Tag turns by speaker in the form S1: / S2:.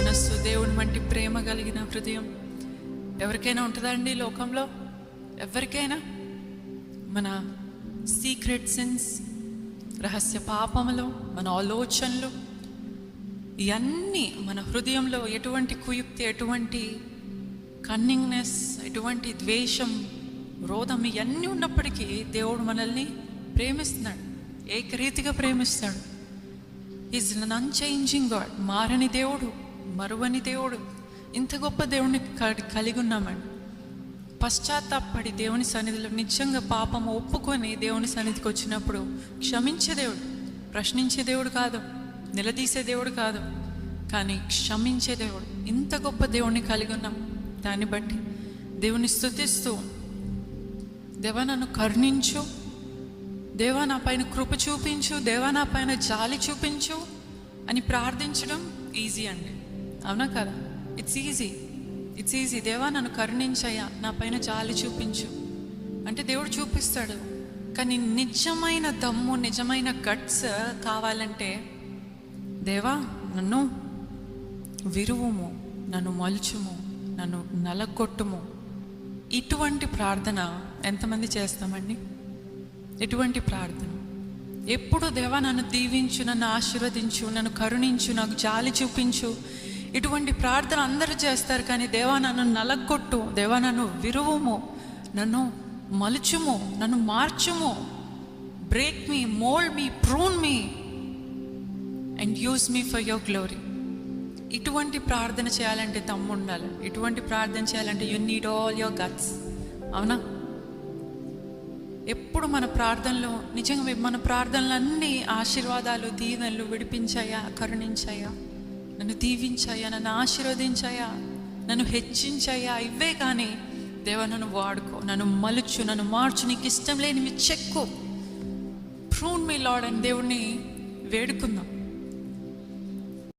S1: మనస్సు, దేవుని వంటి ప్రేమ కలిగిన హృదయం ఎవరికైనా ఉంటుందా అండి లోకంలో? ఎవరికైనా? మన సీక్రెట్ సిన్స్, రహస్య పాపములు, మన ఆలోచనలు, ఇవన్నీ మన హృదయంలో ఎటువంటి కుయుక్తి, ఎటువంటి కన్నింగ్నెస్, ఎటువంటి ద్వేషం, క్రోధం ఇవన్నీ ఉన్నప్పటికీ దేవుడు మనల్ని ప్రేమిస్తున్నాడు, ఏకరీతిగా ప్రేమిస్తాడు. Is an unchanging God. మారని దేవుడు, మరువని దేవుడు. ఇంత గొప్ప దేవుడిని కలిగి ఉన్నామండి. పశ్చాత్తాపడి దేవుని సన్నిధిలో నిజంగా పాపం ఒప్పుకొని దేవుని సన్నిధికి వచ్చినప్పుడు క్షమించే దేవుడు, ప్రశ్నించే దేవుడు కాదు, నిలదీసే దేవుడు కాదు, కానీ క్షమించే దేవుడు. ఇంత గొప్ప దేవుడిని కలిగి ఉన్నాం. దాన్ని బట్టి దేవుని స్తుతిస్తూ, దేవా నన్ను కరుణించు, దేవా నా పైన కృప చూపించు, దేవా నా పైన జాలి చూపించు అని ప్రార్థించడం ఈజీ అండి, అవునా కదా? It's easy. దేవా నన్ను కరుణించయ్యా, నా పైన జాలి చూపించు అంటే దేవుడు చూపిస్తాడు. కానీ నిజమైన దమ్ము, నిజమైన గట్స్ కావాలంటే, దేవా నన్ను విరువుము, నన్ను మలుచుము, నన్ను నలగొట్టుము. ఇటువంటి ప్రార్థన ఎంతమంది చేస్తామండి? ఎటువంటి ప్రార్థన? ఎప్పుడు దేవా నన్ను దీవించు, నన్ను ఆశీర్వదించు, నన్ను కరుణించు, నాకు జాలి చూపించు, ఇటువంటి ప్రార్థన అందరూ చేస్తారు. కానీ దేవా నన్ను నలగొట్టు, దేవా నన్ను విరువుము, నన్ను మలుచుము, నన్ను మార్చుము, break me, mould me, prune me and use me for your glory. ఇటువంటి ప్రార్థన చేయాలంటే దమ్ము ఉండాలి. ఇటువంటి ప్రార్థన చేయాలంటే you need all your guts, అవునా? ఎప్పుడు మన ప్రార్థనలో నిజంగా మన ప్రార్థనలన్నీ ఆశీర్వాదాలు, దీవెనలు, విడిపించాయా, కరుణించాయా, నన్ను దీవించాయా, నన్ను ఆశీర్వదించాయా, నన్ను హెచ్చించాయా, ఇవే. కానీ దేవా నన్ను వాడుకో, నన్ను మలుచు, నన్ను మార్చు, నీకు ఇష్టం లేనివి చెక్కు, ప్రూన్ మీ లార్డ్ అని దేవుణ్ణి వేడుకుందాం.